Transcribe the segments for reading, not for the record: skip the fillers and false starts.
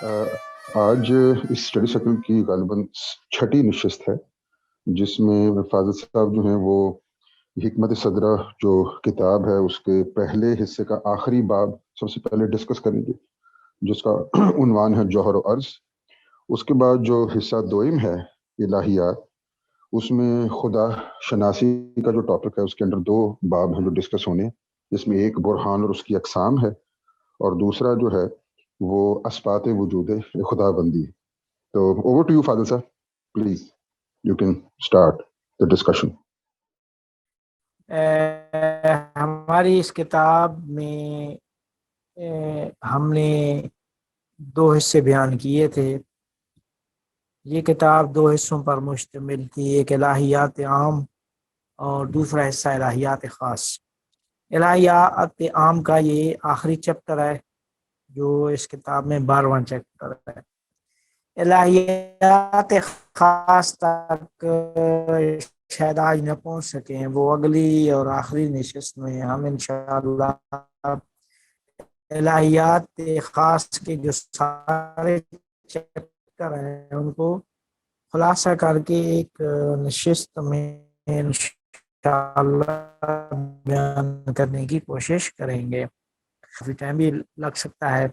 آ، آج اس study circle کی غالباً چھٹی نشست ہے، جس میں فاضل صاحب جو ہیں وہ حکمت صدرہ جو کتاب ہے اس کے پہلے حصے کا آخری باب سب سے پہلے ڈسکس کریں گے، جس کا عنوان ہے جوہر و عرض۔ اس کے بعد جو حصہ دوئم ہے الہیات، اس میں خدا شناسی کا جو ٹاپک ہے اس کے اندر دو باب ہیں جو ڈسکس ہونے ہیں، جس میں ایک برہان اور اس کی اقسام ہے، اور دوسرا جو ہے وہ اسبات وجود خدا بندی۔ تو اوور ٹو یو فاضل صاحب، please you can start the discussion. ہماری اس کتاب میں ہم نے دو حصے بیان کیے تھے۔ یہ کتاب دو حصوں پر مشتمل تھی، ایک الہیات عام اور دوسرا حصہ الہیات خاص۔ الہیات عام کا یہ آخری چیپٹر ہے جو اس کتاب میں 12واں چیپٹر ہے۔ الہیات خاص تک شاید آج نہ پہنچ سکیں، وہ اگلی اور آخری نشست میں ہم انشاءاللہ الہیات خاص کے جو سارے چیپٹر ہیں ان کو خلاصہ کر کے ایک نشست میں انشاءاللہ بیان کرنے کی کوشش کریں گے۔ کافی ٹائم بھی لگ سکتا ہے۔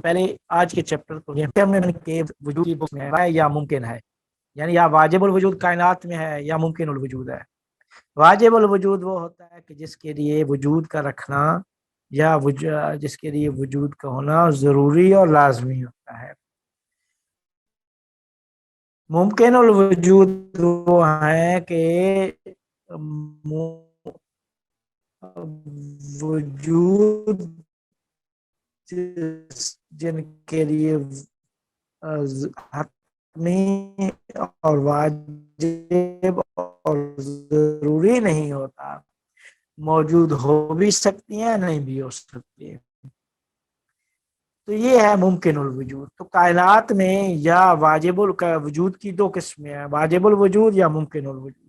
پہلے آج کے چیپٹر کو ہم نے کہ وجود کی بک میں ہے یا ممکن ہے، یعنی یا واجب الوجود کائنات میں ہے یا ممکن الوجود ہے۔ واجب الوجود وہ ہوتا ہے کہ جس کے لیے وجود کا رکھنا یا جس کے لیے وجود کا ہونا ضروری اور لازمی ہوتا ہے۔ ممکن الوجود وہ ہے کہ وجود جن کے لیے حتمی اور واجب اور ضروری نہیں ہوتا، موجود ہو بھی سکتی ہیں نہیں بھی ہو سکتی، تو یہ ہے ممکن الوجود۔ تو کائنات میں یا واجب الوجود کی دو قسمیں ہیں، واجب الوجود یا ممکن الوجود۔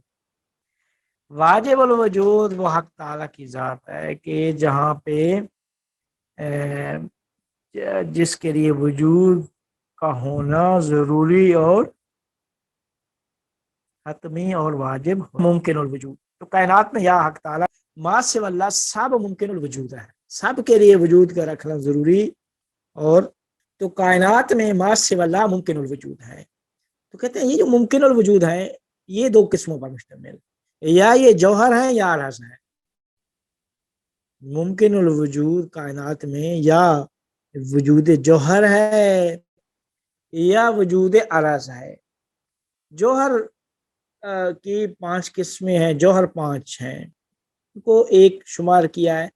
واجب الوجود وہ حق تعالیٰ کی ذات ہے کہ جہاں پہ جس کے لیے وجود کا ہونا ضروری اور حتمی اور واجب ممکن الوجود۔ تو کائنات میں یا حق تعالیٰ ما سوی اللہ سب ممکن الوجود ہے، سب کے لیے وجود کا رکھنا ضروری، اور تو کائنات میں ما سوی اللہ ممکن الوجود ہے۔ تو کہتے ہیں یہ جو ممکن الوجود ہے یہ دو قسموں پر مشتمل، یا یہ جوہر ہے یا عرض ہے۔ ممکن الوجود کائنات میں یا وجود جوہر ہے یا وجود عرض ہے۔ جوہر کی 5 قسمیں ہیں، جوہر 5 ہیں، ان کو ایک شمار کیا ہے،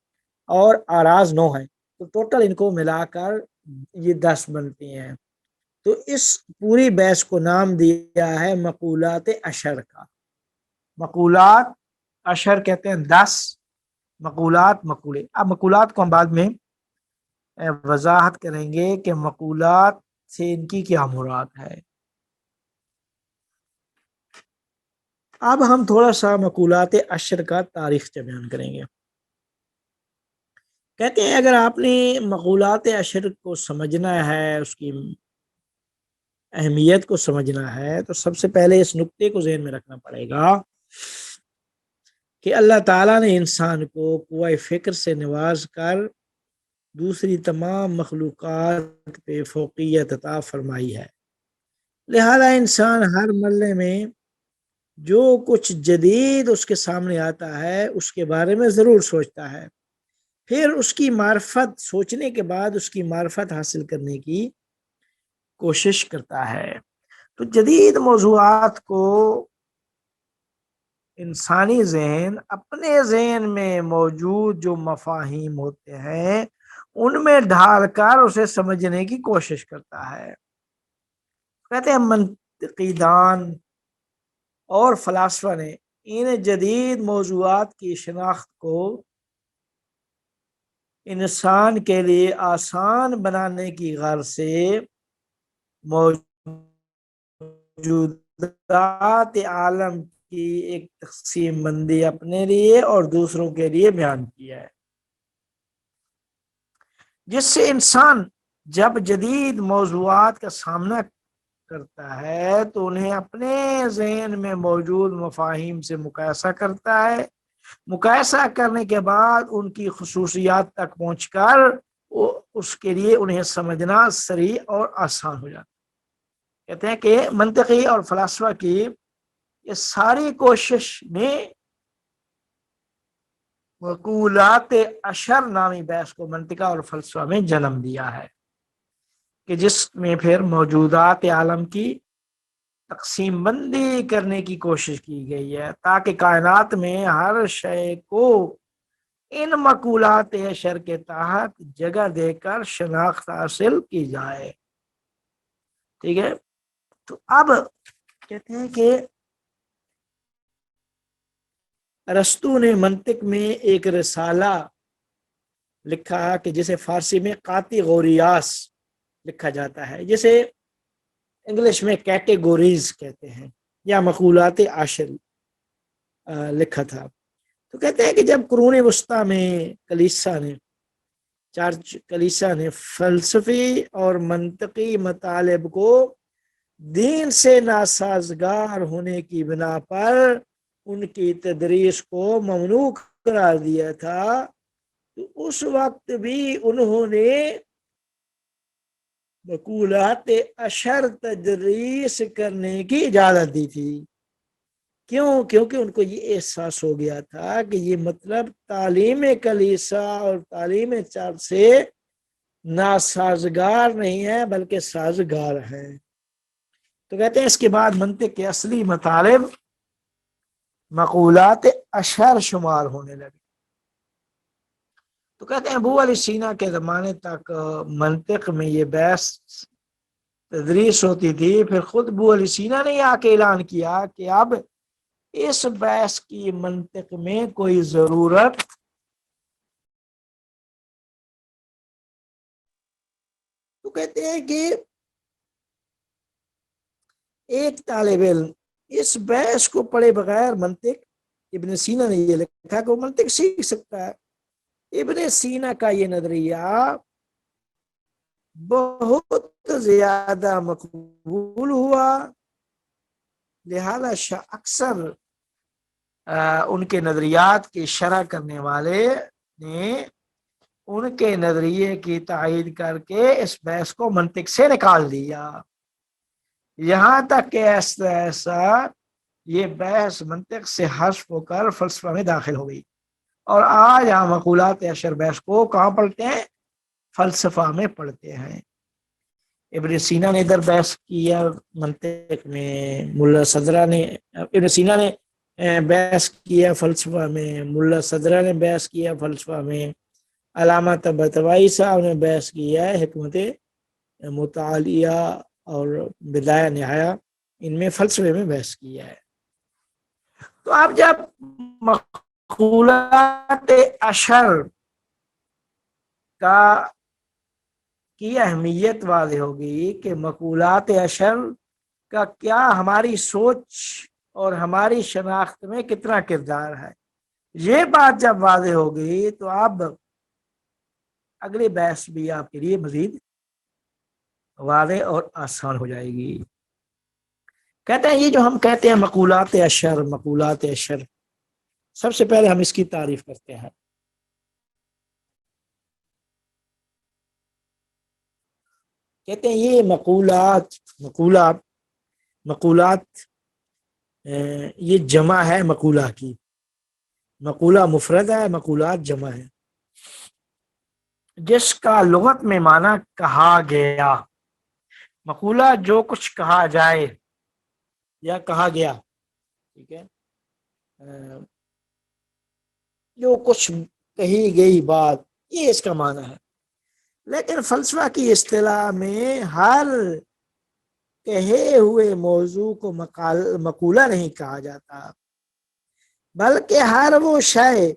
اور اعراض 9 ہیں، تو ٹوٹل ان کو ملا کر یہ 10 بنتی ہیں۔ تو اس پوری بحث کو نام دیا ہے مقولات اشر کا۔ مقولات اشر کہتے ہیں 10 مقولات، مقولے۔ اب مقولات کو ہم بعد میں وضاحت کریں گے کہ مقولات سے ان کی کیا مراد ہے۔ اب ہم تھوڑا سا مقولات اشر کا تاریخچہ بیان کریں گے۔ کہتے ہیں اگر آپ نے مقولات اشر کو سمجھنا ہے، اس کی اہمیت کو سمجھنا ہے، تو سب سے پہلے اس نقطے کو ذہن میں رکھنا پڑے گا کہ اللہ تعالیٰ نے انسان کو قوہ فکر سے نواز کر دوسری تمام مخلوقات پہ فوقیت عطا فرمائی ہے، لہذا انسان ہر مرحلے میں جو کچھ جدید اس کے سامنے آتا ہے اس کے بارے میں ضرور سوچتا ہے، پھر اس کی معرفت، سوچنے کے بعد اس کی معرفت حاصل کرنے کی کوشش کرتا ہے۔ تو جدید موضوعات کو انسانی ذہن اپنے ذہن میں موجود جو مفاہیم ہوتے ہیں ان میں ڈھال کر اسے سمجھنے کی کوشش کرتا ہے۔ کہتے ہیں منطقی دان اور فلاسفہ نے ان جدید موضوعات کی شناخت کو انسان کے لیے آسان بنانے کی غرض سے موجودات عالم کی ایک تقسیم بندی اپنے لیے اور دوسروں کے لیے بیان کیا ہے، جس سے انسان جب جدید موضوعات کا سامنا کرتا ہے تو انہیں اپنے ذہن میں موجود مفاہیم سے مقایسہ کرتا ہے، مقایسہ کرنے کے بعد ان کی خصوصیات تک پہنچ کر اس کے لیے انہیں سمجھنا سریع اور آسان ہو جاتا ہے۔ کہتے ہیں کہ منطقی اور فلسفہ کی یہ ساری کوشش نے مقولات اشر نامی بحث کو منطقہ اور فلسفہ میں جنم دیا ہے، کہ جس میں پھر موجودات عالم کی تقسیم بندی کرنے کی کوشش کی گئی ہے تاکہ کائنات میں ہر شے کو ان مقولات اشر کے تحت جگہ دے کر شناخت حاصل کی جائے۔ ٹھیک ہے، تو اب کہتے ہیں کہ ارسطو نے منطق میں ایک رسالہ لکھا کہ جسے فارسی میں قاطع غوریاس لکھا جاتا ہے، جسے انگلش میں کیٹیگوریز کہتے ہیں، یا مقولات عشر لکھا تھا۔ تو کہتے ہیں کہ جب قرون وسطیٰ میں کلیسا نے فلسفی اور منطقی مطالب کو دین سے ناسازگار ہونے کی بنا پر ان کی تدریس کو ممنوع قرار دیا تھا، تو اس وقت بھی انہوں نے مقولات اشر تدریس کرنے کی اجازت دی تھی۔ کیوں؟ کیونکہ ان کو یہ احساس ہو گیا تھا کہ یہ مطلب تعلیم کلیسا اور تعلیم چرچ سے ناسازگار نہیں ہے بلکہ سازگار ہے۔ تو کہتے ہیں اس کے بعد منطق کے اصلی مطالب مقولات اشر شمار ہونے لگے۔ تو کہتے ہیں ابو علی سینا کے زمانے تک منطق میں یہ بحث تدریس ہوتی تھی، پھر خود ابو علی سینا نے آ کے اعلان کیا کہ اب اس بحث کی منطق میں کوئی ضرورت تو کہتے ہیں کہ ایک طالب علم اس بحث کو پڑھے بغیر منطق، ابن سینا نے یہ لکھا کہ وہ منطق سیکھ سکتا ہے۔ ابن سینا کا یہ نظریہ بہت زیادہ مقبول ہوا، لہذا اکثر ان کے نظریات کی شرح کرنے والے نے ان کے نظریے کی تائید کر کے اس بحث کو منطق سے نکال دیا، یہاں تک کہ ایسا یہ بحث منطق سے حذف ہو کر فلسفہ میں داخل ہو گئی، اور آج ہم مقولات اشر بحث کو کہاں پڑھتے ہیں؟ فلسفہ میں پڑھتے ہیں۔ ابن سینا نے ادھر بحث کیا منطق میں، ملا صدرہ نے ابن سینا نے بحث کیا فلسفہ میں، ملا صدرہ نے بحث کیا فلسفہ میں، علامہ طباطبائی صاحب نے بحث کیا ہے حکمت مطالعہ اور بدایہ نہایہ، ان میں فلسفے میں بحث کیا ہے۔ تو اب جب مقولات اشر کی اہمیت واضح ہوگی کہ مقولات اشر کا کیا ہماری سوچ اور ہماری شناخت میں کتنا کردار ہے، یہ بات جب واضح ہوگی تو اب اگلی بحث بھی آپ کے لیے مزید واضح اور آسان ہو جائے گی۔ کہتے ہیں یہ جو ہم کہتے ہیں مقولات اشر، سب سے پہلے ہم اس کی تعریف کرتے ہیں۔ کہتے ہیں یہ مقولات یہ جمع ہے مقولہ کی، مقولہ مفرد ہے، مقولات جمع ہے، جس کا لغت میں معنی کہا گیا۔ مقولہ جو کچھ کہا جائے یا کہا گیا، ٹھیک ہے، جو کچھ کہی گئی بات، یہ اس کا معنی ہے۔ لیکن فلسفہ کی اصطلاح میں ہر کہے ہوئے موضوع کو مقولہ نہیں کہا جاتا، بلکہ ہر وہ شے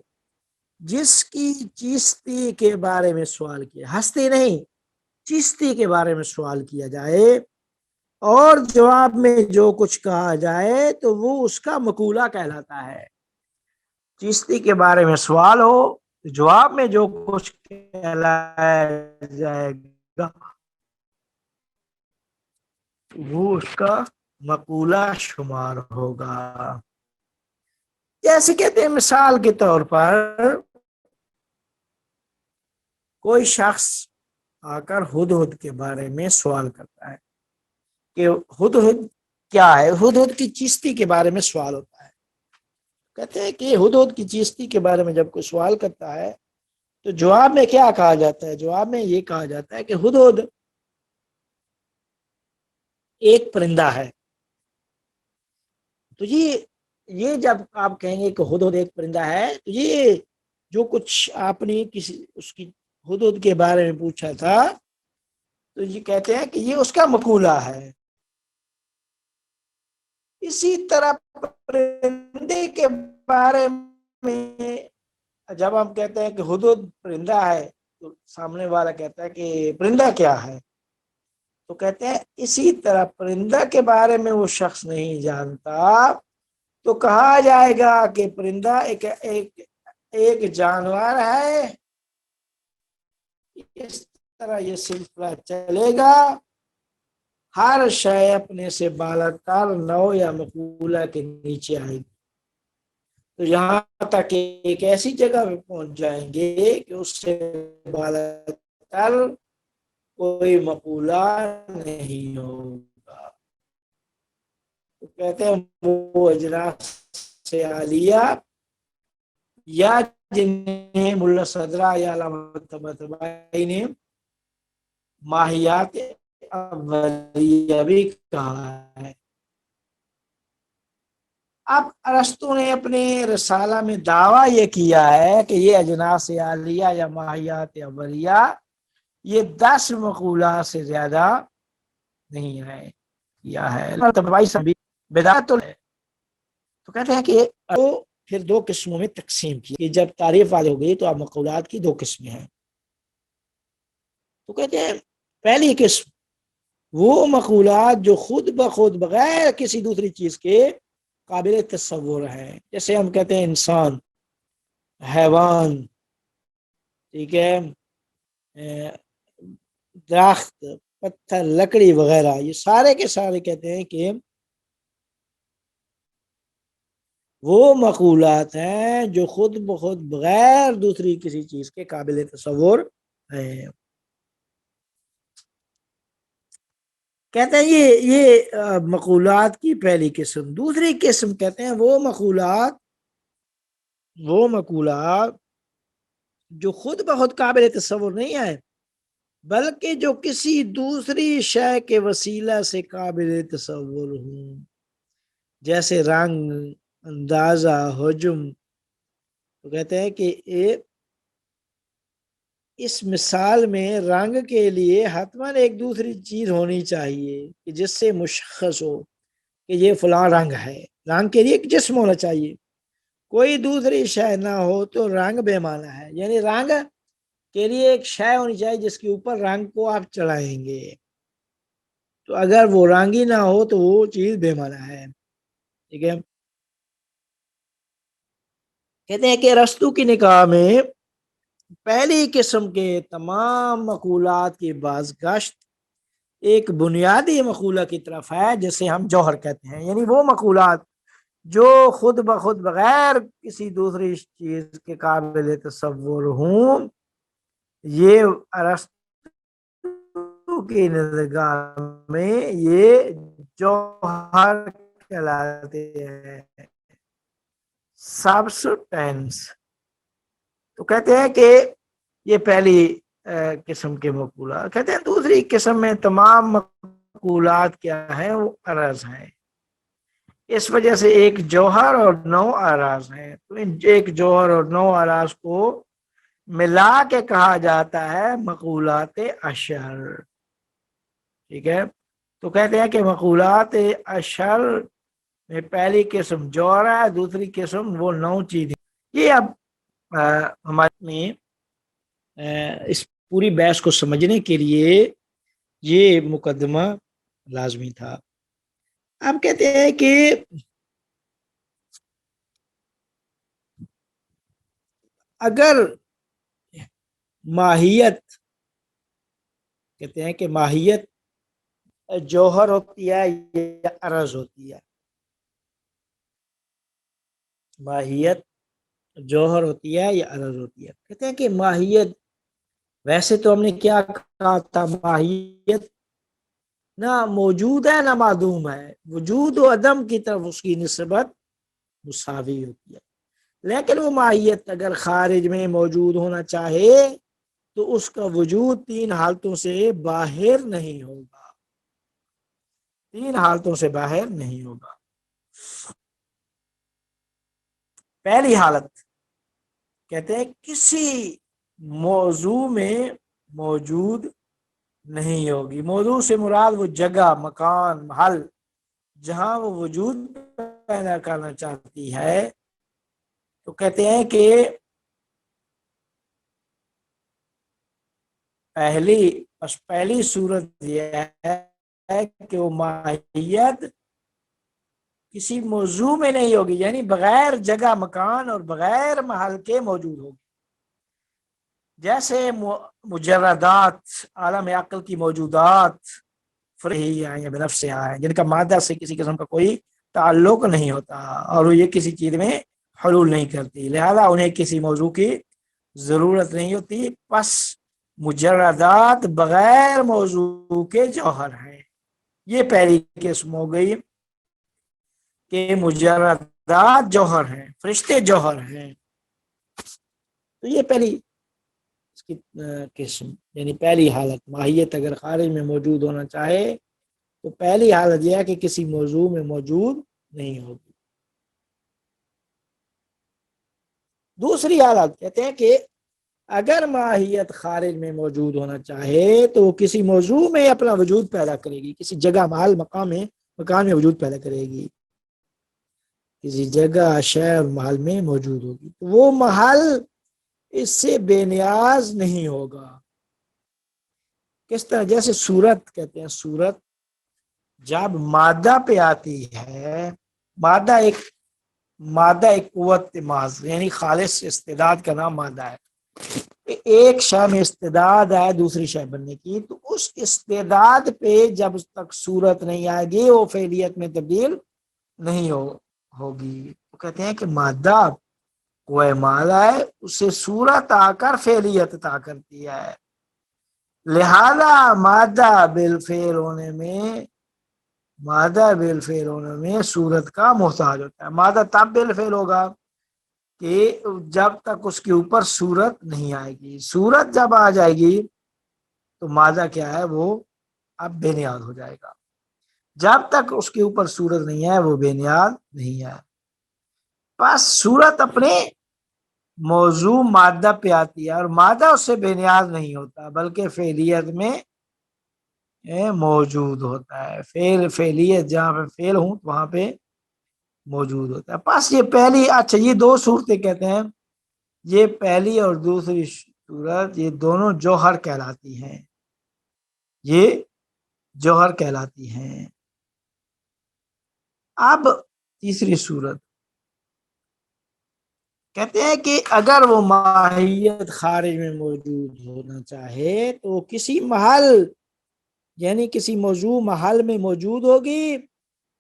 جس کی چیستی کے بارے میں سوال کیا، ہستی نہیں، چیستی کے بارے میں سوال کیا جائے اور جواب میں جو کچھ کہا جائے تو وہ اس کا مقولہ کہلاتا ہے۔ چیستی کے بارے میں سوال ہو، جواب میں جو کچھ کہلایا جائے گا وہ اس کا مقولہ شمار ہوگا۔ جیسے کہتے ہیں مثال کے طور پر کوئی شخص آ کر ہدہد کے بارے میں سوال کرتا ہے کہ ہدہد کیا ہے، ہدہد کی چیستی کے بارے میں سوال ہوتا ہے۔ کہتے ہیں کہ ہدہد کی چیستی کے بارے میں جب کوئی سوال کرتا ہے تو جواب میں کیا کہا جاتا ہے؟ جواب میں یہ کہا جاتا ہے کہ ہدہد ایک پرندہ ہے۔ تو یہ جب آپ کہیں گے کہ ہدہد ایک پرندہ ہے تو یہ جو کچھ آپ نے کسی اس کی ہدہد کے بارے میں پوچھا تھا تو یہ کہتے ہیں کہ یہ اس کا مقولہ ہے۔ اسی طرح پرندے کے بارے میں جب ہم کہتے ہیں کہ ہدہد پرندہ ہے تو سامنے والا کہتا ہے کہ پرندہ کیا ہے؟ تو کہتے ہیں اسی طرح پرندہ کے بارے میں وہ شخص نہیں جانتا تو کہا جائے گا کہ پرندہ ایک جانور ہے۔ اس طرح یہ سلسلہ چلے گا، ہر شے اپنے سے بالاتر نوع یا مقولہ کے نیچے آئے گی، تو یہاں تک ایک ایسی جگہ پہ پہنچ جائیں گے کہ اس سے بالاتر کوئی مقولہ نہیں ہوگا۔ تو کہتے ہیں وہ اجناس سے عالیہ یا جنہیں ملا صدرہ یا علامہ طباطبائی نے ماہیات اولیہ بھی کہا ہے۔ اب ارسطو نے اپنے رسالہ میں دعویٰ یہ کیا ہے کہ یہ اجناس عالیہ یا ماہیات اولیہ یہ 10 مقولات سے زیادہ نہیں ہے، یا ہے بدعت ہے۔ تو کہتے ہیں کہ پھر 2 قسموں میں تقسیم کی کہ جب تعریف والے ہو گئی تو اب مقولات کی 2 قسمیں ہیں۔ تو کہتے ہیں پہلی قسم وہ مقولات جو خود بخود بغیر کسی دوسری چیز کے قابل تصور ہیں، جیسے ہم کہتے ہیں انسان، حیوان، ٹھیک ہے، درخت، پتھر، لکڑی وغیرہ، یہ سارے کے سارے کہتے ہیں کہ وہ مقولات ہیں جو خود بخود بغیر دوسری کسی چیز کے قابل تصور ہیں۔ کہتے ہیں یہ مقولات کی پہلی قسم۔ دوسری قسم کہتے ہیں وہ مقولات جو خود بخود قابل تصور نہیں ہے بلکہ جو کسی دوسری شے کے وسیلہ سے قابل تصور ہوں، جیسے رنگ، اندازہ، حجم۔ تو کہتے ہیں کہ اس مثال میں رنگ کے لیے حتماً ایک دوسری چیز ہونی چاہیے کہ جس سے مشخص ہو کہ یہ فلاں رنگ ہے۔ رنگ کے لیے ایک جسم ہونا چاہیے، کوئی دوسری شے نہ ہو تو رنگ بے معنی ہے، یعنی رنگ کے لیے ایک شے ہونی چاہیے جس کے اوپر رنگ کو آپ چڑھائیں گے، تو اگر وہ رنگ ہی نہ ہو تو وہ چیز بے معنی ہے، ٹھیک ہے۔ کہتے ہیں کہ ارسطو کی نگاہ میں پہلی قسم کے تمام مقولات کی بازگشت ایک بنیادی مقولہ کی طرف ہے جسے ہم جوہر کہتے ہیں، یعنی وہ مقولات جو خود بخود بغیر کسی دوسری چیز کے قابل تصور ہوں، یہ ارسطو کی نگاہ میں یہ جوہر کہلاتے ہیں، سبسٹینس۔ تو کہتے ہیں کہ یہ پہلی قسم کے مقولات۔ کہتے ہیں دوسری قسم میں تمام مقولات کیا ہیں؟ وہ عرض ہیں، اس وجہ سے ایک جوہر اور 9 اعراض ہیں، تو ایک جوہر اور 9 اعراض کو ملا کے کہا جاتا ہے مقولات اشر، ٹھیک ہے۔ تو کہتے ہیں کہ مقولات اشر میں پہلی قسم جوہر ہے، دوسری قسم وہ 9 چیزیں۔ یہ اب ہمارے میں اس پوری بحث کو سمجھنے کے لیے یہ مقدمہ لازمی تھا۔ اب کہتے ہیں کہ اگر ماہیت، کہتے ہیں کہ ماہیت جوہر ہوتی ہے یا عرض ہوتی ہے؟ ماہیت جوہر ہوتی ہے یا عرض ہوتی ہے؟ کہتے ہیں کہ ماہیت، ویسے تو ہم نے کیا کہا تھا، ماہیت نہ موجود ہے نہ معدوم ہے، وجود و عدم کی طرف اس کی نسبت مساوی ہوتی ہے، لیکن وہ ماہیت اگر خارج میں موجود ہونا چاہے تو اس کا وجود تین حالتوں سے باہر نہیں ہوگا، تین حالتوں سے باہر نہیں ہوگا۔ پہلی حالت کہتے ہیں کسی موضوع میں موجود نہیں ہوگی، موضوع سے مراد وہ جگہ، مکان، محل جہاں وہ وجود پیدا کرنا چاہتی ہے، تو کہتے ہیں کہ پہلی صورت یہ ہے کہ وہ ماہیت کسی موضوع میں نہیں ہوگی، یعنی بغیر جگہ، مکان اور بغیر محل کے موجود ہوگی، جیسے مجردات، عالم عقل کی موجودات فرعی ہیں یا بنفسہا ہیں، جن کا مادہ سے کسی قسم کا کوئی تعلق نہیں ہوتا اور وہ یہ کسی چیز میں حلول نہیں کرتی، لہذا انہیں کسی موضوع کی ضرورت نہیں ہوتی، پس مجردات بغیر موضوع کے جوہر ہیں۔ یہ پہلی قسم ہو گئی کہ مجردات جوہر ہیں، فرشتے جوہر ہیں، تو یہ پہلی اس کی قسم، یعنی پہلی حالت، ماہیت اگر خارج میں موجود ہونا چاہے تو پہلی حالت یہ ہے کہ کسی موضوع میں موجود نہیں ہوگی۔ دوسری حالت کہتے ہیں کہ اگر ماہیت خارج میں موجود ہونا چاہے تو وہ کسی موضوع میں اپنا وجود پیدا کرے گی، کسی جگہ، محل، مکان میں وجود پیدا کرے گی، کسی جگہ، شہر، محل میں موجود ہوگی، تو وہ محل اس سے بے نیاز نہیں ہوگا۔ کس طرح؟ جیسے صورت، کہتے ہیں صورت جب مادہ پہ آتی ہے، مادہ ایک قوت محض، یعنی خالص استعداد کا نام مادہ ہے، ایک شے میں استعداد ہے دوسری شے بننے کی، تو اس استعداد پہ جب تک صورت نہیں آئے گی وہ فعلیت میں تبدیل نہیں ہوگی، تو کہتے ہیں کہ مادہ وہ مادہ ہے، اسے صورت آ کر فعلیت عطا کرتی ہے، لہذا مادہ بالفعل ہونے میں صورت کا محتاج ہوتا ہے۔ مادہ تب بالفعل ہوگا کہ جب تک اس کے اوپر صورت نہیں آئے گی، صورت جب آ جائے گی تو مادہ کیا ہے، وہ اب بے نیاز ہو جائے گا، جب تک اس کے اوپر صورت نہیں ہے وہ بے نیاز نہیں ہے۔ بس صورت اپنے موضوع مادہ پہ آتی ہے اور مادہ اس سے بے نیاز نہیں ہوتا بلکہ فعلیت میں موجود ہوتا ہے، فعلیت جہاں پہ فعل ہوں وہاں پہ موجود ہوتا ہے۔ بس یہ پہلی، اچھا یہ دو صورتیں کہتے ہیں، یہ پہلی اور دوسری صورت یہ دونوں جوہر کہلاتی ہیں، یہ جوہر کہلاتی ہیں۔ اب تیسری صورت کہتے ہیں کہ اگر وہ ماہیت خارج میں موجود ہونا چاہے تو کسی محل، یعنی کسی موضوع محل میں موجود ہوگی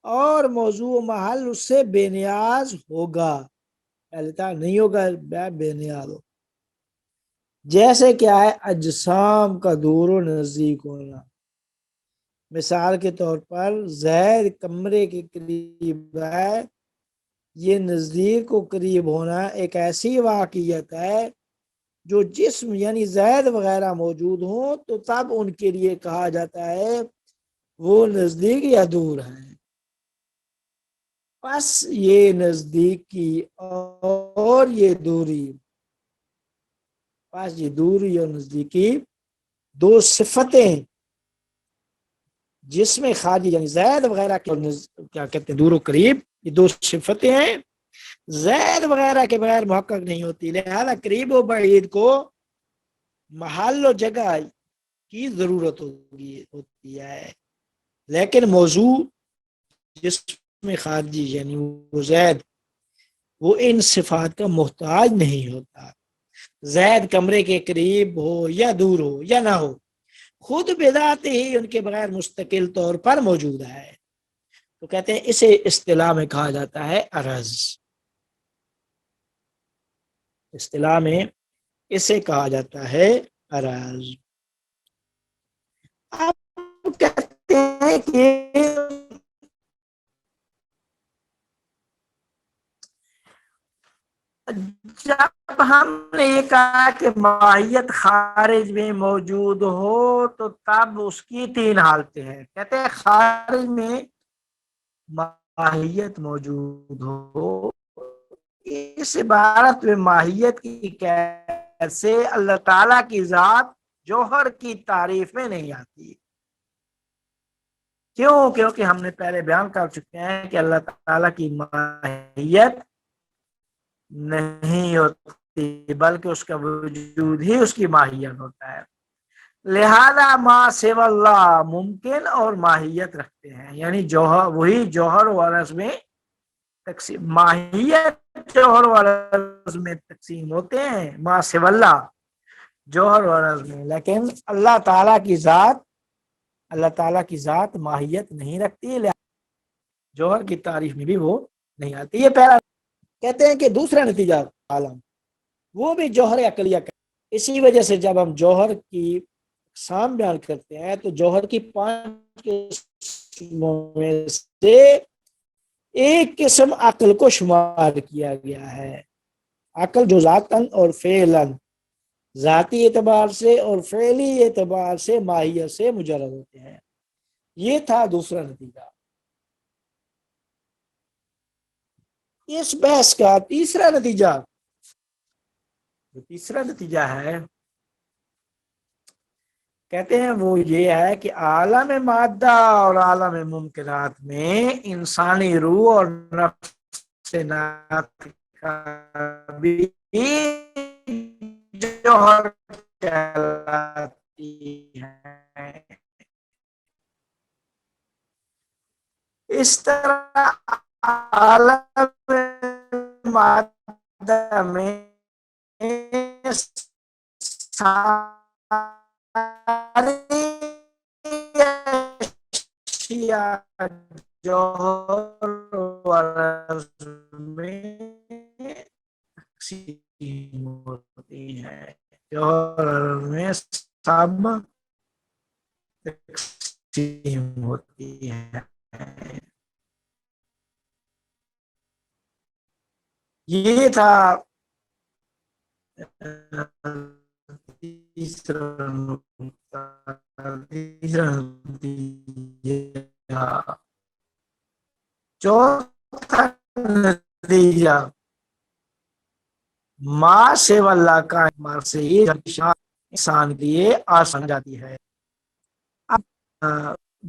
اور موضوع محل اس سے بے نیاز ہوگا، پہلے تک نہیں ہوگا، بے نیاز ہو، جیسے کیا ہے اجسام کا دور و نزدیک ہونا، مثال کے طور پر زید کمرے کے قریب ہے، یہ نزدیک و قریب ہونا ایک ایسی واقعیت ہے جو جسم یعنی زید وغیرہ موجود ہوں تو تب ان کے لیے کہا جاتا ہے وہ نزدیک یا دور ہیں۔ بس یہ نزدیکی اور یہ دوری، بس یہ دوری اور نزدیکی دو صفتیں جس میں خارجی یعنی زید وغیرہ کے کیا کہتے ہیں دور و قریب، یہ دو صفتیں ہیں، زید وغیرہ کے بغیر محقق نہیں ہوتی، لہذا قریب و بعید کو محل و جگہ کی ضرورت ہوتی ہے، لیکن موضوع جس میں خارجی یعنی وہ زید، وہ ان صفات کا محتاج نہیں ہوتا، زید کمرے کے قریب ہو یا دور ہو یا نہ ہو، خود بذات ہی ان کے بغیر مستقل طور پر موجود ہے. تو کہتے ہیں اسے اصطلاح میں کہا جاتا ہے عرض. اصطلاح میں اسے کہا جاتا ہے عرض. آپ کہتے ہیں کہ جب ہم نے یہ کہا کہ ماہیت خارج میں موجود ہو تو تب اس کی تین حالتیں ہیں. کہتے ہیں خارج میں ماہیت موجود ہو. اس عبارت میں ماہیت کی کیسے اللہ تعالیٰ کی ذات جوہر کی تعریف میں نہیں آتی. کیوں؟ کیونکہ ہم نے پہلے بیان کر چکے ہیں کہ اللہ تعالیٰ کی ماہیت نہیں ہوتی بلکہ اس کا وجود ہی اس کی ماہیت ہوتا ہے. لہذا ما سوا اللہ ممکن اور ماہیت رکھتے ہیں. یعنی جوہر وہی جوہر و عرض میں تقسیم ماہیت جوہر و عرض میں تقسیم ہوتے ہیں ما سوا اللہ جوہر و عرض میں. لیکن اللہ تعالیٰ کی ذات ماہیت نہیں رکھتی جوہر کی تعریف میں بھی وہ نہیں آتی. یہ پہلا. کہتے ہیں کہ دوسرا نتیجہ عالم وہ بھی جوہر عقلیہ کا. اسی وجہ سے جب ہم جوہر کی اقسام بیان کرتے ہیں تو جوہر کی 5 قسموں میں سے ایک قسم عقل کو شمار کیا گیا ہے. عقل جو ذاتاً اور فعلاً ذاتی اعتبار سے اور فعلی اعتبار سے ماہیت سے مجرد ہوتے ہیں. یہ تھا دوسرا نتیجہ. اس بحث کا تیسرا نتیجہ ہے کہتے ہیں وہ یہ ہے کہ عالم مادہ اور عالم ممکنات میں انسانی روح اور نفس ناطق کا بھی جوہر کہلاتی ہے. اس طرح عالم مادہ میں جوہر و عرض میں تقسیم ہوتی ہے. جوہر و عرض میں سب تقسیم ہوتی ہے. یہ تھا تیسرا نتیجہ. چوتھا نتیجہ ما سے واللہ کا اعتبار سے ہی انسان کے لیے آسان جاتی ہے. اب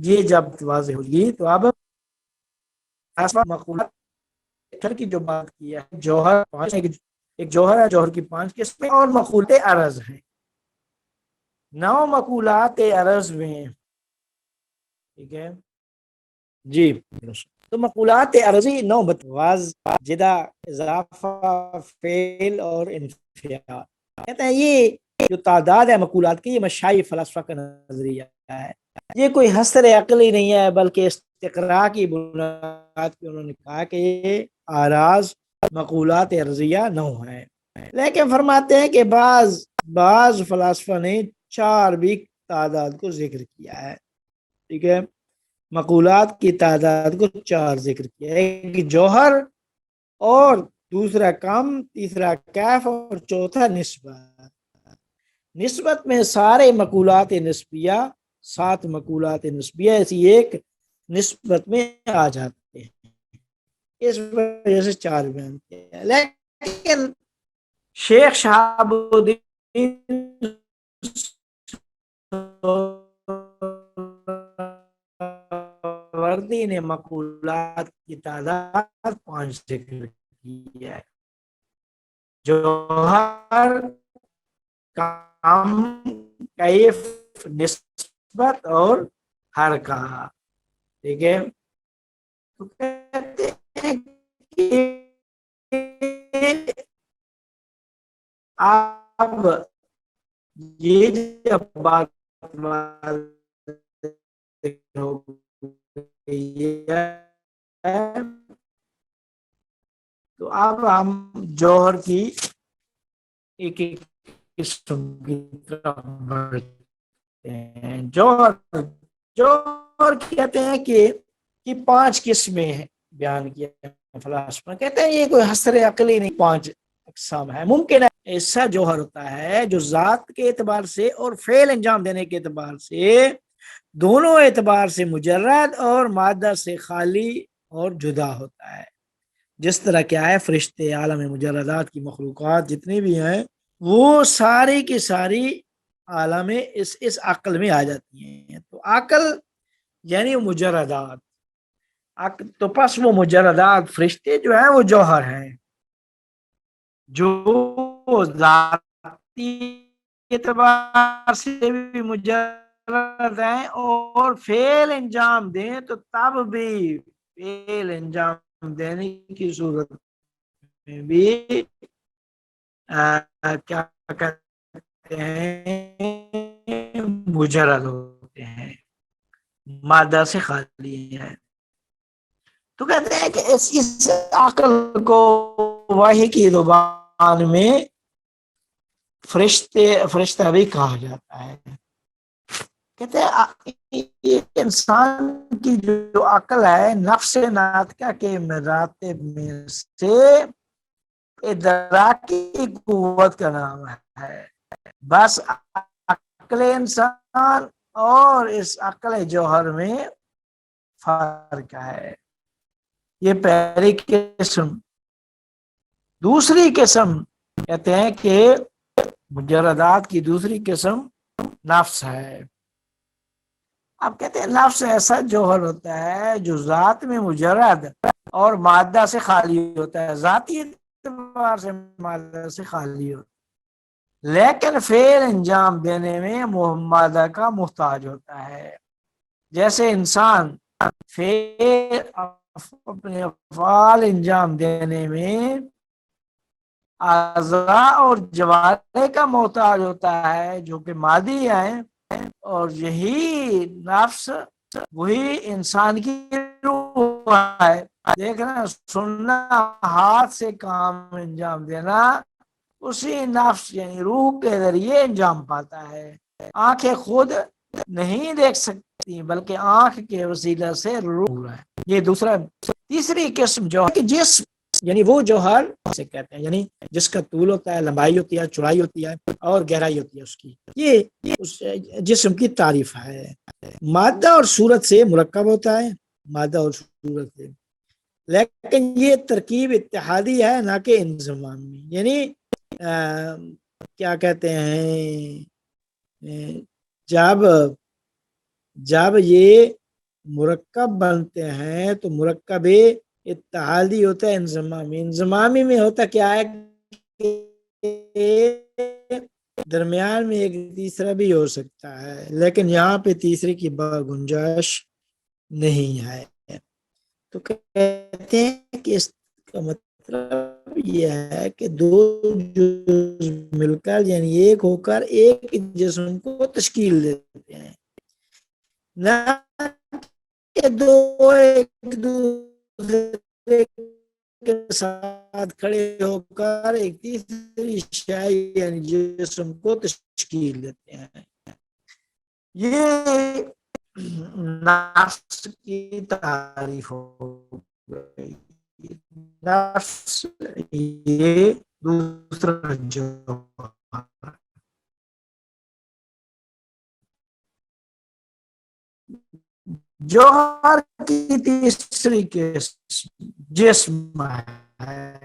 یہ جب واضح ہوگی تو اب مقولات کی جو بات کی ہے جوہر ایک جوہر ہے. جوہر کی 5 قسمیں اور مقولات عرض ہیں. 9 مقولات عرض میں ٹھیک ہے جی. تو مقولات عرضی 9 بتواز جدا اضافہ فعل اور انفعال. کہتے ہیں یہ جو تعداد ہے مقولات کی یہ مشائی فلسفہ کا نظریہ ہے. یہ کوئی حصر عقلی نہیں ہے بلکہ استقراء کی بنیاد پہ انہوں نے کہا کہ یہ آراز مقولات عرضیہ 9 ہیں. لیکن فرماتے ہیں کہ بعض فلاسفہ نے 4 بھی تعداد کو ذکر کیا ہے. ٹھیک ہے مقولات کی تعداد کو 4 ذکر کیا ہے کہ جوہر اور دوسرا کم تیسرا کیف اور چوتھا نسبت میں سارے مقولات نسبیہ 7 مقولات نسبیہ ایسی ایک نسبت میں آ جاتے ہیں. اس وجہ سے 4 بیان کیا ہے. لیکن شیخ شہاب الدین وردی نے مقولات کی تعداد 5 ذکر کی ہے. جوہر کم کیف نسبت اور حرکہ. ٹھیک ہے تو کہتے ہیں کہ اب یہ جب بات ہو گئی ہے۔ تو اب ہم جوہر کی ایک ایک قسم کی طرف بڑھتے ہیں۔ جوہر کہتے ہیں کہ 5 قسمیں ہیں، بیان کیا فلاسفہ کہتے ہیں یہ کوئی حصر عقلی نہیں، 5 اقسام ہے۔ ممکن ہے ایسا جوہر ہوتا ہے جو ذات کے اعتبار سے اور فعل انجام دینے کے اعتبار سے، دونوں اعتبار سے مجرد اور مادہ سے خالی اور جدا ہوتا ہے۔ جس طرح کیا ہے، فرشتے، عالم مجردات کی مخلوقات جتنی بھی ہیں وہ ساری کی ساری عالم اس عقل میں آ جاتی ہیں۔ تو عقل یعنی مجردات، تو پس وہ مجردات فرشتے جو ہیں وہ جوہر ہیں، جو ذاتی اعتبار سے بھی مجرد ہیں اور فعل انجام دیں تو تب بھی فعل انجام دینے کی صورت میں بھی کیا کہتے ہیں، مجرد ہوتے ہیں، مادہ سے خالی ہے۔ تو کہتے ہیں کہ اس عقل کو وحی کی زبان میں فرشتہ بھی کہا جاتا ہے۔ کہتے ہیں یہ انسان کی جو عقل ہے، نفس ناطقہ کے مراتب میں سے ادراکی قوت کا نام ہے۔ بس عقل انسان اور اس عقل جوہر میں فرق ہے۔ یہ پہلی قسم۔ دوسری قسم کہتے ہیں کہ مجردات کی دوسری قسم نفس ہے۔ اب کہتے ہیں نفس ایسا جوہر ہوتا ہے جو ذات میں مجرد اور مادہ سے خالی ہوتا ہے، ذاتی اعتبار سے مادہ سے خالی ہوتا ہے، لیکن فعل انجام دینے میں مادہ کا محتاج ہوتا ہے۔ جیسے انسان اپنے افعال انجام دینے میں اعضاء اور جوارح کا محتاج ہوتا ہے جو کہ مادی ہیں، اور یہی نفس وہی انسان کی روح ہے۔ دیکھنا، سننا، ہاتھ سے کام انجام دینا اسی نفس یعنی روح کے ذریعے انجام پاتا ہے۔ آنکھیں خود نہیں دیکھ سکتی بلکہ آنکھ کے وسیلہ سے روح ہے۔ یہ تیسری قسم جو ہے کہ جسم یعنی وہ جوہر سے کہتے ہیں، یعنی جس کا طول ہوتا ہے، لمبائی ہوتی ہے، چوڑائی ہوتی ہے اور گہرائی ہوتی ہے اس کی، یہ اس جسم کی تعریف ہے۔ مادہ اور صورت سے مرکب ہوتا ہے، مادہ اور صورت سے، لیکن یہ ترکیب اتحادی ہے نہ کہ انضمامی۔ یعنی کیا کہتے ہیں، جب یہ مرکب بنتے ہیں تو مرکب اتحادی ہوتا ہے، انضمامی میں ہوتا کیا ہے کہ درمیان میں ایک تیسرا بھی ہو سکتا ہے، لیکن یہاں پہ تیسرے کی گنجائش نہیں ہے۔ تو کہتے ہیں کہ اس کا مطلب یہ ہے کہ دو جز مل کر یعنی ایک ہو کر ایک جسم کو تشکیل دیتے ہیں، نہ کہ دو ایک دوسرے کے ساتھ کھڑے ہو کر ایک تیسری شے یعنی جسم کو تشکیل دیتے ہیں۔ یہ نفس کی تعریف ہو گئی۔ نفس یہ دوسرا جوہر کی تیسری قسم جسم ہے۔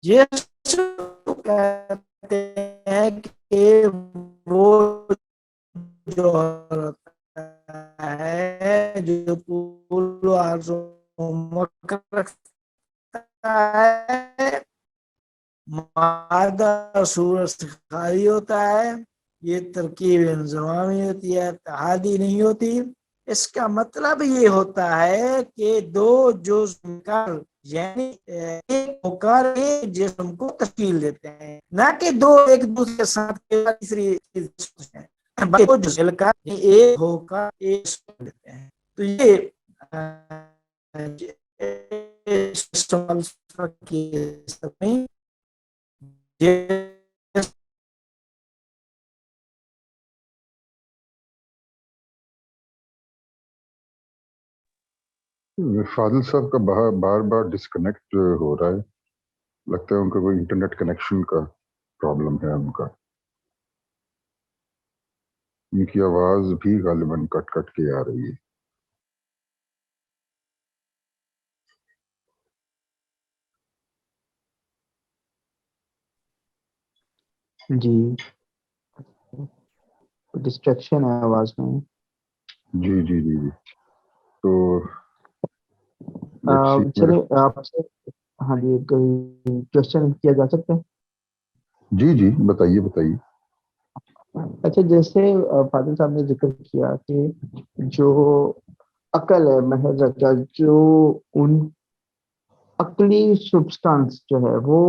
جسم کہتے ہیں کہ وہ جوہر ہوتا ہے جو طول و عرض و مقام رکھتا ہے، مادہ صورت سے خالی ہوتا ہے، یہ ترکیب انضمامی ہوتی ہے، اتحادی نہیں ہوتی، اس کا مطلب یہ ہوتا ہے کہ دو جز مل کر یعنی ایک ہو کر ایک جسم کو تشکیل دیتے ہیں، نہ کہ دو ایک دوسرے کے ساتھ تیسری چیز ہے، بلکہ دو جز مل کر ایک ہو کر ایک جسم دیتے ہیں۔ تو یہ فاضل صاحب کا بار بار ڈسکنیکٹ ہو رہا ہے، لگتا ہے ان کا کوئی انٹرنیٹ کنیکشن کا پرابلم ہے ان کا، ان کی آواز بھی غالباً کٹ کٹ کے آ رہی ہے۔ جی ڈسٹریکشن ہے آواز میں۔ جی جی جی جی تو چلے آپ سے ہاں جی کوئی کوشچن کیا جا سکتا ہے؟ جی جی بتائیے بتائیے۔ اچھا جیسے فاضل صاحب نے ذکر کیا کہ جو عقل ہے محض عقل، جو ان عقلی سبسٹانس جو ہے وہ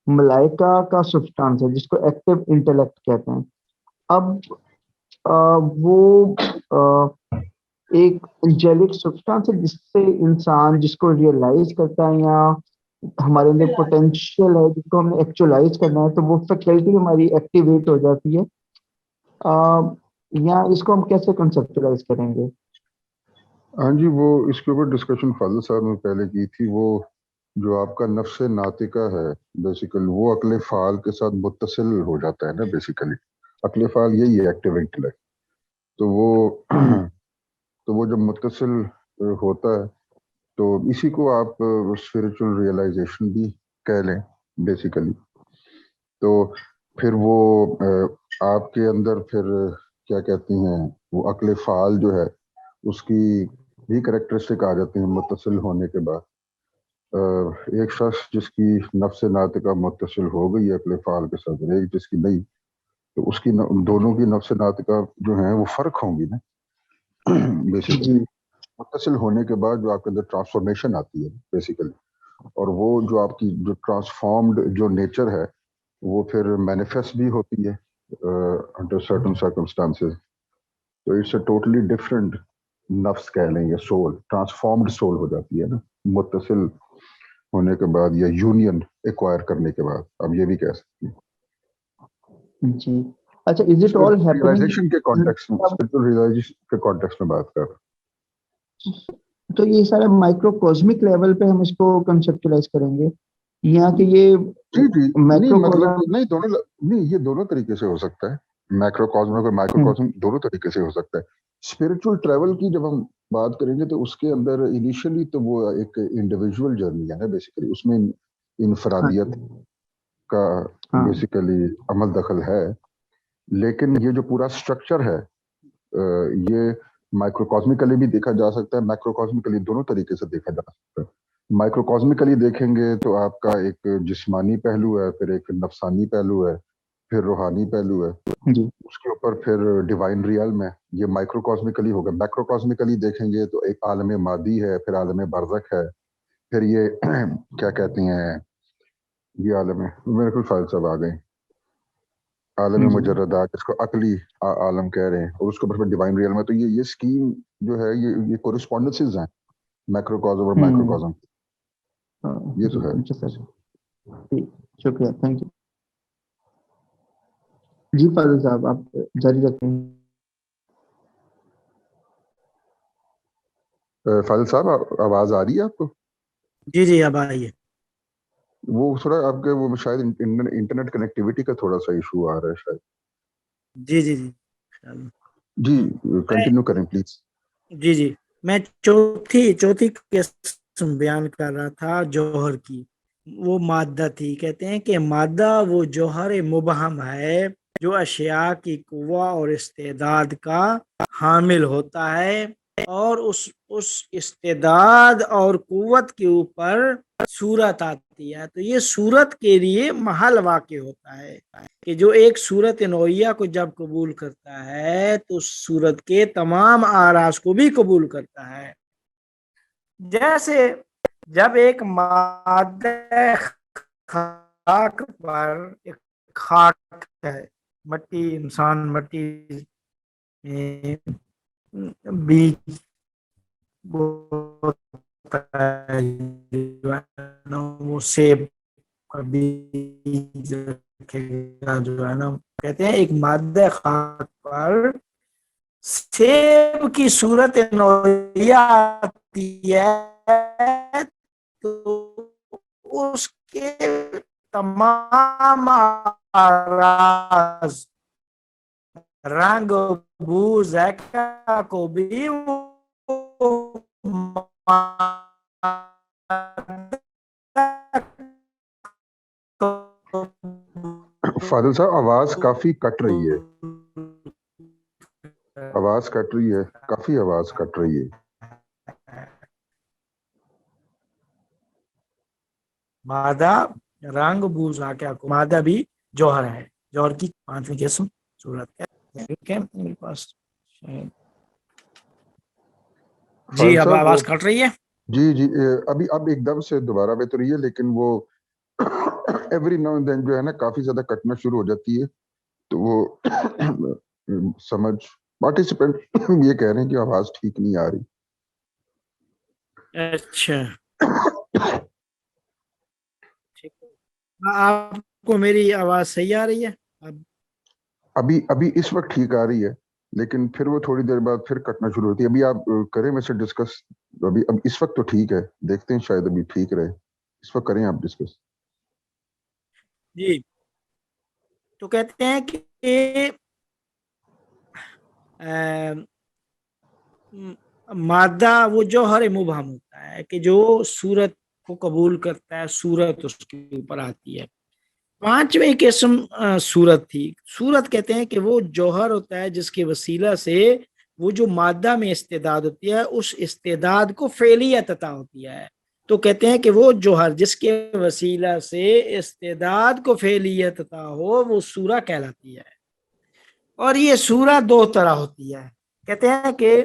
ملائکہ کا سبسٹانس ہے جس کو ایکٹیو انٹلیکٹ کہتے ہیں۔ اب وہ ایک انجیلک سبسٹانس ہے جس سے انسان جس کو ریئلائز کرتا ہے یا ہمارے اندر پوٹینشیل ہے جس کو ہم نے ایکچولائز کرنا ہے تو وہ فیکلٹی ہماری ایکٹیویٹ ہو جاتی ہے، یا اس کو ہم کیسے کنسپچلائز کریں گے؟ ہاں جی وہ اس کے اوپر ڈسکشن فاضل صاحب نے پہلے کی تھی۔ وہ جو آپ کا نفس ناطقہ ہے بیسیکلی وہ عقل فعال کے ساتھ متصل ہو جاتا ہے نا، بیسیکلی عقل فعال یہی ہے ایکٹیو انٹلیکٹ، تو وہ جب متصل ہوتا ہے تو اسی کو آپ اسپرچل ریئلائزیشن بھی کہہ لیں بیسیکلی۔ تو پھر وہ آپ کے اندر پھر کیا کہتی ہیں وہ عقل فعال جو ہے اس کی بھی کریکٹرسٹک آ جاتی ہیں متصل ہونے کے بعد۔ ایک شخص جس کی نفس ناطقہ متصل ہو گئی عقل فعال کے ساتھ، ایک جس کی نہیں، تو اس کی دونوں کی نفس ناطقہ جو ہیں وہ فرق ہوں گی نا بیسیکلی۔ متصل ہونے کے بعد جو آپ کے اندر ٹرانسفارمیشن آتی ہے بیسیکلی، اور وہ جو آپ کی جو ٹرانسفارمڈ جو نیچر ہے وہ پھر مینیفیسٹ بھی ہوتی ہے انڈر سرٹن سرکمسٹانسز۔ تو اٹس اے ٹوٹلی ڈفرینٹ نفس کہہ لیں یا سول، ٹرانسفارمڈ سول ہو جاتی ہے نا متصل ہونے کے بعد یا یونین ایکوائر کرنے کے بعد، اب یہ بھی کہہ سکتے ہیں۔ جی اچھا is it all happening realisation کے کانٹیکسٹ میں، اسپرچل ریئلائزیشن کے کانٹیکسٹ میں بات کر رہا ہوں۔ تو یہ سارا مائکرو کوزمک لیول پہ ہم اس کو کنسپچلائز کریں گے یا کہ یہ جی جی نہیں مائکرو مطلب نہیں دونوں نہیں، یہ دونوں طریقے سے ہو سکتا ہے، مائکرو کازمک اور مائکرو کازم دونوں طریقے سے ہو سکتا ہے۔ اسپرچل ٹریول کی جب ہم بات کریں گے تو اس کے اندر انیشلی تو وہ ایک انڈیویجول جرنی ہے نا بیسیکلی، اس میں انفرادیت کا بیسیکلی عمل دخل ہے، لیکن یہ جو پورا سٹرکچر ہے یہ مائکرو کازمیکلی بھی دیکھا جا سکتا ہے، مائکرو کازمیکلی دونوں طریقے سے دیکھا جا سکتا ہے۔ مائکرو کازمیکلی دیکھیں گے تو آپ کا ایک جسمانی پہلو ہے، پھر ایک نفسانی پہلو ہے، پھر روحانی پہلو ہے، اس کے اوپر پھر ڈیوائن ریئلم ہے، یہ مائکرو کازمیکلی ہوگا۔ میکرو کازمیکلی دیکھیں گے تو ایک عالم مادی ہے، پھر عالم برزخ ہے، پھر یہ کیا کہتے ہیں یہ عالم ہے، میرے کو فائل صاحب آ گئے، عالم مجردات جس کو عقلی عالم کہہ رہے ہیں، اور اس کے اوپر ڈیوائن ریئلم ہے۔ تو یہ اسکیم جو ہے یہ کورسپونڈنسز ہیں میکرو کازم اور مائکرو کازم، یہ تو ہے۔ شکریہ، تھینک یو جی۔ فاضل صاحب آپ جاری رکھیں۔ فاضل صاحب آواز آ رہی ہے آپ کو؟ جی جی اب آئیے۔ وہ تھوڑا آپ کے وہ شاید انٹرنیٹ کنیکٹیوٹی کا تھوڑا سا ایشو آ رہا ہے شاید۔ جی جی جی جی کنٹینیو کریں پلیز۔ جی جی میں چوتھی قسم بیان کر رہا تھا جوہر کی، وہ مادہ تھی۔ کہتے ہیں کہ مادہ وہ جوہر مبہم ہے جو اشیاء کی قوہ اور استعداد کا حامل ہوتا ہے، اور اس استعداد اور قوت کے اوپر صورت آتی ہے، تو یہ صورت کے لیے محل واقع ہوتا ہے کہ جو ایک صورت نوعیہ کو جب قبول کرتا ہے تو صورت کے تمام آراز کو بھی قبول کرتا ہے۔ جیسے جب ایک مادہ خاک پر، ایک خاک ہے، مٹی، انسان مٹی بیج وہ سیب کا بیج رکھے گا، جو ہے نا، کہتے ہیں ایک مادہ خاک پر سیب کی صورت نوعیہ آتی ہے تو اس کے تمام آراز، رنگ، بو، ذائقہ کو بھی فاضل صاحب آواز کافی کٹ رہی ہے، آواز کٹ رہی ہے، کافی آواز کٹ رہی ہے۔ مادہ، رنگ، بو، ذائقہ کو، مادہ بھی جوہر ہے، جوہر کی پانچویں قسم صورت ہے۔ ٹھیک ہے، میرے پاس جی فاضل اب صاحب آواز کٹ رہی ہے؟ جی ابھی اب ایک دم سے دوبارہ بہتر رہی ہے، لیکن وہ ایوری ناؤ اینڈ دین جو ہے نا کافی زیادہ کٹنا شروع ہو جاتی ہے، تو وہ سمجھ پارٹیسپینٹ یہ کہہ رہے ہیں کہ آواز ٹھیک نہیں آ رہی۔ اچھا، آپ کو میری آواز صحیح آ رہی ہے؟ ابھی اس وقت ٹھیک آ رہی ہے، لیکن پھر وہ تھوڑی دیر بعد پھر کٹنا شروع ہوتی ہے۔ ابھی آپ کریں ویسے ڈسکس، اب اس وقت تو ٹھیک ہے، دیکھتے ہیں شاید ابھی ٹھیک رہے، اس وقت کریں آپ ڈسکس۔ جی، تو کہتے ہیں کہ مادہ وہ جوہر مبہم ہوتا ہے کہ جو صورت کو قبول کرتا ہے، صورت اس کے اوپر آتی ہے۔ پانچویں قسم صورت تھی۔ صورت کہتے ہیں کہ وہ جوہر ہوتا ہے جس کے وسیلہ سے وہ جو مادہ میں استعداد ہوتی ہے اس استعداد کو فعلیت عطا ہوتی ہے، تو کہتے ہیں کہ وہ جوہر جس کے وسیلہ سے استعداد کو فعلیت عطا ہو وہ صورہ کہلاتی ہے۔ اور یہ صورہ دو طرح ہوتی ہے، کہتے ہیں کہ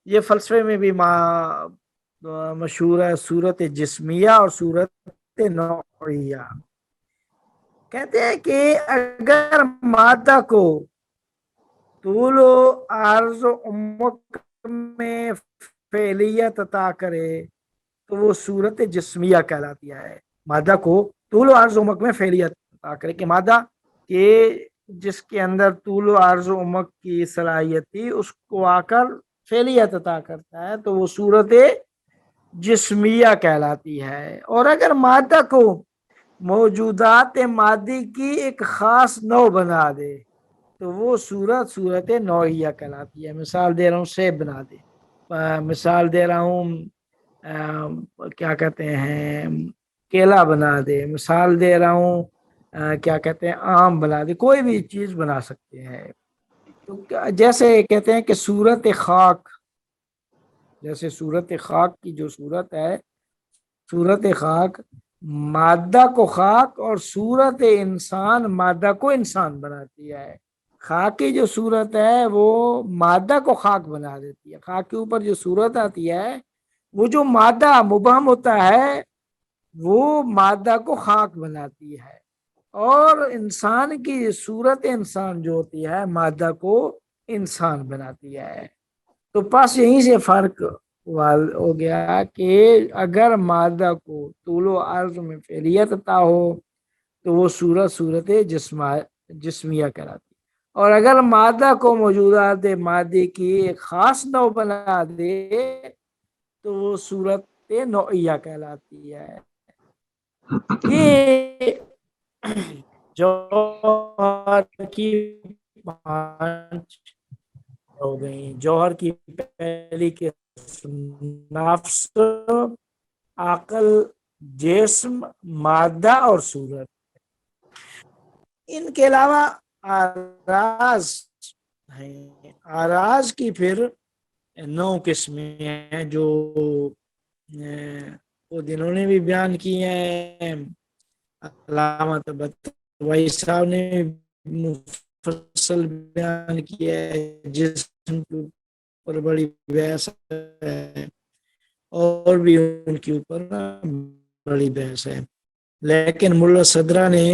یہ فلسفے میں بھی مشہور ہے، صورت جسمیہ اور صورت نوعیہ۔ کہتے ہیں کہ اگر مادہ کو طول و عرض و عمق میں فعلیت عطا کرے تو وہ صورت جسمیہ کہلاتی ہے۔ مادہ کو طول و عرض و عمق میں فعلیت عطا کرے کہ مادہ کے جس کے اندر طول و عرض و عمق کی صلاحیت تھی اس کو آ کر فعلیت عطا کرتا ہے تو وہ صورت جسمیہ کہلاتی ہے۔ اور اگر مادہ کو موجودات مادی کی ایک خاص نوع بنا دے تو وہ صورت نوعیہ کہلاتی ہے۔ مثال دے رہا ہوں، سیب بنا دے، مثال دے رہا ہوں کیا کہتے ہیں کیلا بنا دے، مثال دے رہا ہوں کیا کہتے ہیں آم بنا دے، کوئی بھی چیز بنا سکتے ہیں۔ تو جیسے کہتے ہیں کہ صورت خاک، جیسے صورت خاک کی جو صورت ہے، صورت خاک مادہ کو خاک اور صورت انسان مادہ کو انسان بناتی ہے۔ خاک کی جو صورت ہے وہ مادہ کو خاک بنا دیتی ہے، خاک کے اوپر جو صورت آتی ہے وہ جو مادہ مبہم ہوتا ہے وہ مادہ کو خاک بناتی ہے، اور انسان کی صورت انسان جو ہوتی ہے مادہ کو انسان بناتی ہے۔ تو پس یہیں سے فرق ہو گیا کہ اگر مادہ کو طول و عرض میں فعلیت عطا ہو تو وہ صورت جسمیہ کہلاتی ہے، اور اگر مادہ کو موجودات مادی کی ایک خاص نوع بنا دے تو وہ صورت نوعیہ کہلاتی ہے۔ یہ جوہر کی پانچ ہو گئی۔ جوہر کی پہلی قسم نفس، عقل، جسم، مادہ اور صورت۔ ان کے علاوہ آراز ہیں، آراز کی پھر 9 قسمیں ہیں جو وہ دنوں نے بھی بیان کیے ہیں، علامہ طباطبائی صاحب نے مفصل بیان کیا ہے، جسم کے اوپر بڑی بحث ہے، اور بھی ان کے اوپر بڑی بحث ہے، لیکن ملا صدرہ نے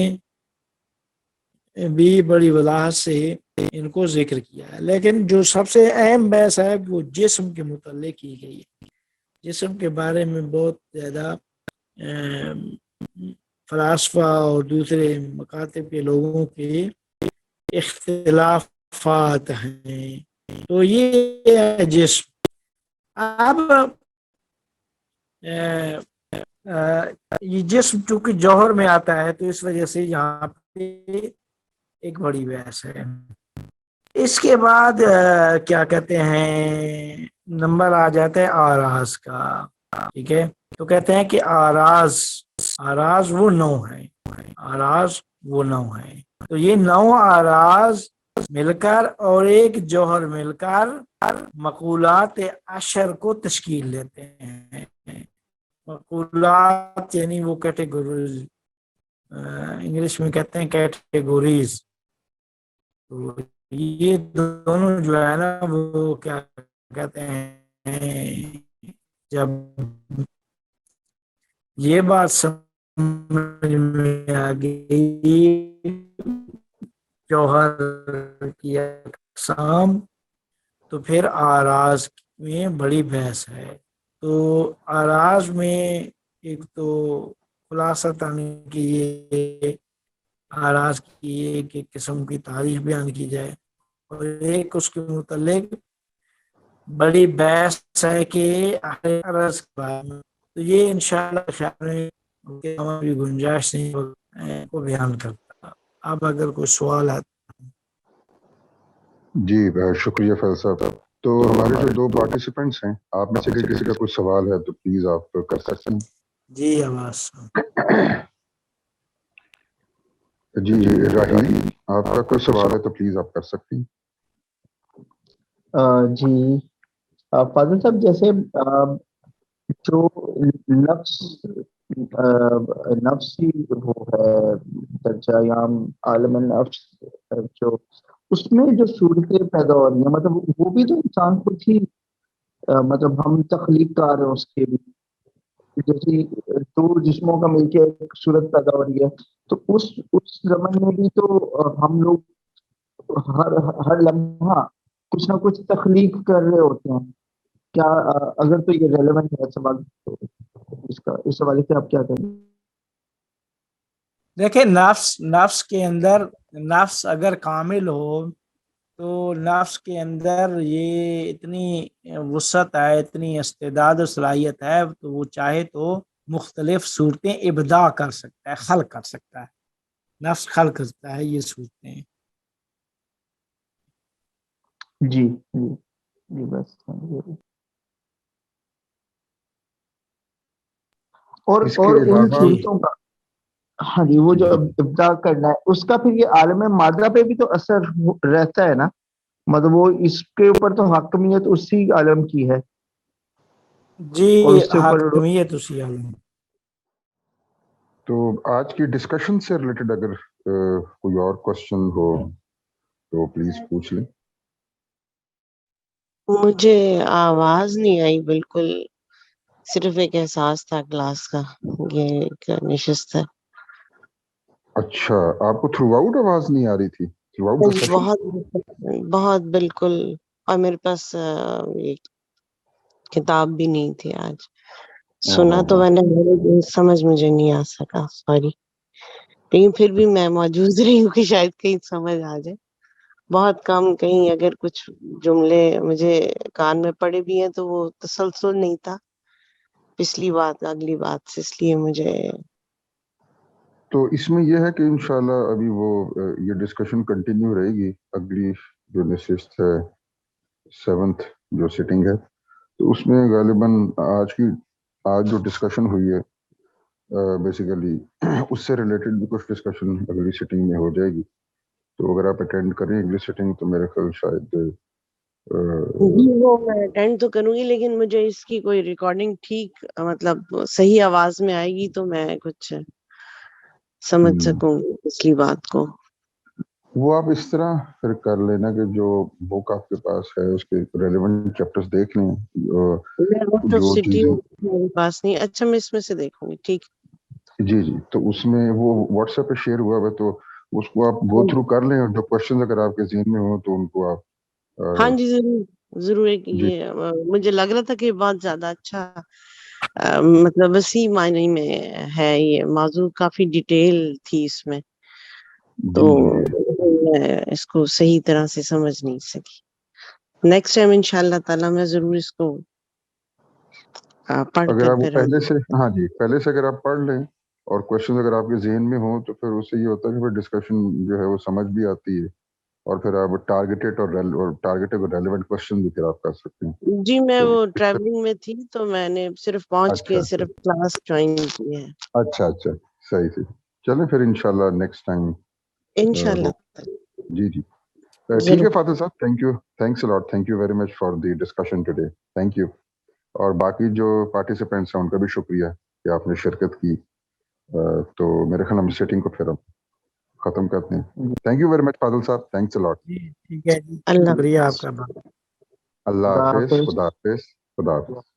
بھی بڑی وضاحت سے ان کو ذکر کیا ہے۔ لیکن جو سب سے اہم بحث ہے وہ جسم کے متعلق کی گئی ہے۔ جسم کے بارے میں بہت زیادہ فلاسفہ اور دوسرے مکاتب کے لوگوں کے اختلافات ہیں۔ تو یہ ہے جسم۔ اب یہ جسم چونکہ جوہر میں آتا ہے تو اس وجہ سے یہاں پہ ایک بڑی بحث ہے۔ اس کے بعد کیا کہتے ہیں، نمبر آ جاتا ہے آراز کا، ٹھیک ہے۔ تو کہتے ہیں کہ آراز وہ نو ہے، آراز وہ نو ہے۔ تو یہ نو آراز مل کر اور ایک جوہر مل کر مقولات عشر کو تشکیل دیتے ہیں۔ مقولات یعنی وہ کیٹیگوریز، انگلش میں کہتے ہیں کیٹیگوریز۔ تو یہ دونوں جو ہے نا وہ کیا کہتے ہیں، جب یہ بات سمجھ میں آ گئی جوہر کی اقسام، تو پھر آراز میں بڑی بحث ہے۔ تو آراز میں ایک تو خلاصہ کی یہ آراز کی ایک قسم کی تعریف بیان کی جائے، اور ایک اس کے متعلق بڑی بحث ہے کہ آراز کے بارے میں۔ تو یہ انشاءاللہ خیال بھی گنجائش نہیں کو بیان کرتا۔ اب اگر کوئی سوال ہے۔ جی شکریہ فیض صاحب۔ تو ہمارے جو دو پارٹیسپینٹس ہیں، آپ میں سے کسی کا کوئی سوال ہے تو پلیز آپ کر سکتے ہیں۔ جی آواز جی راہیل، آپ کا کوئی سوال ہے تو پلیز آپ کر سکتے ہیں۔ جی فاضل صاحب، جیسے جو نفسی وہ ہے درجہ یا عالم نفس، جو اس میں جو صورتیں پیدا ہو رہی ہیں، مطلب وہ بھی تو انسان خود ہی مطلب ہم تخلیق کار ہیں اس کے بھی، جیسے دو جسموں کا مل کے ایک صورت پیدا ہو رہی ہے، تو اس زمانے میں بھی تو ہم لوگ ہر لمحہ کچھ نہ کچھ تخلیق کر رہے ہوتے ہیں۔ کیا اگر تو یہ ریلیونٹ ہے سوال، تو اس حوالے سے آپ کیا کہیں گے؟ دیکھیں، نفس کے اندر، نفس اگر کامل ہو تو نفس کے اندر یہ اتنی وسعت ہے، اتنی استعداد و صلاحیت ہے، تو وہ چاہے تو مختلف صورتیں ابداع کر سکتا ہے، خلق کر سکتا ہے، نفس خلق کرتا ہے یہ صورتیں۔ جی جی جی بس۔ اور اس کے ان علاوہ صورتوں کا، ہاں جی، وہ جو ابداع کرنا ہے اس کا پھر یہ عالم مادہ پہ بھی تو اثر رہتا ہے نا، مطلب وہ اس کے اوپر تو حاکمیت اسی عالم کی ہے، جی اور اس سے اوپر۔ حاکمیت اسی عالم۔ تو آج کی ڈسکشن سے ریلیٹڈ اگر کوئی اور کوشچن ہو تو پلیز پوچھ لیں۔ مجھے آواز نہیں آئی بالکل، صرف ایک احساس تھا کلاس کا، یہ ایک نشست ہے۔ اچھا، آپ کو تھرو آؤٹ آواز نہیں آ رہی تھی؟ Through out the session? بہت بالکل، اور میرے پاس یہ کتاب بھی نہیں تھی آج، سنا تو میں نے، سمجھ مجھے نہیں آ سکا، سوری، لیکن پھر بھی میں موجود رہی ہوں کہ شاید کہیں سمجھ آ جائے۔ بہت کم، کہیں اگر کچھ جملے مجھے کان میں پڑے بھی ہیں تو وہ تسلسل نہیں تھا پچھلی بات اگلی بات سے، اس لیے مجھے۔ تو اس میں یہ ہے کہ انشاءاللہ ابھی وہ یہ ڈسکشن کنٹینیو رہے گی، اگلی جو نشست ہے 7th جو سٹنگ ہے، تو اس میں غالباً آج جو ڈسکشن ہوئی ہے بیسیکلی اس سے ریلیٹڈ بھی کچھ ڈسکشن اگلی سٹنگ میں ہو جائے گی۔ تو اگر آپ اٹینڈ کریں اگلی سٹنگ تو میرے خیال شاید جی وہ میں اٹینڈ تو کروں گی، لیکن مجھے اس کی کوئی ریکارڈنگ ٹھیک مطلب صحیح آواز میں آئے گی تو میں کچھ سمجھ سکوں گی پچھلی بات کو. وہ آپ اس طرح پھر کر لینا کہ جو بک آپ کے پاس ہے اس کے ریلیونٹ چیپٹرز دیکھ لیں. جو چیزیں میرے پاس نہیں. اچھا میں اس میں سے دیکھوں گی. ٹھیک. جی جی تو اس میں وہ واٹس ایپ پہ شیئر ہوا ہے تو اس کو آپ گو تھرو کر لیں، اور جو کوشچن اگر آپ کے ذہن میں ہوں تو ان کو آپ ہاں جی ضرور یہ مجھے لگ رہا تھا کہ بہت زیادہ اچھا مطلب وسیع معنی میں ہے، یہ موضوع کافی ڈیٹیل تھی اس میں، تو میں اس کو صحیح طرح سے سمجھ نہیں سکی. نیکسٹ ٹائم انشاءاللہ تعالی میں ضرور اس کو پڑھ اگر کر آپ پھر پہلے سے پہلے سے اگر آپ پڑھ لیں اور کوشچن اگر آپ کے ذہن میں ہوں تو پھر اس سے یہ ہوتا ہے کہ پھر ڈسکشن جو ہے وہ سمجھ بھی آتی ہے، اور پھر آپ ٹارگیٹڈ اور ریلیونٹ کوشچن بھی پھر آپ کر سکتے ہیں. جی میں وہ ٹریولنگ میں تھی تو میں نے صرف پہنچ کے صرف کلاس جوائن کی ہے. اچھا صحیح. چلیں پھر انشاءاللہ نیکسٹ ٹائم انشاءاللہ. جی ٹھیک ہے فاطر صاحب. Thank you, thanks allot, thank you very much for the discussion today. Thank you. اور باقی جو پارٹیسپینٹس ہیں ان کا بھی شکریہ کہ آپ نے شرکت کی. تو میرے خیال ہم سیٹنگ کو پھر ہم ختم کرتے ہیں. تھینک یو ویری مچ فاضل صاحب. Thanks allot. جی ٹھیک ہے جی، اللہ شکریہ آپ کا. اللہ حافظ. خدا حافظ. خدا حافظ.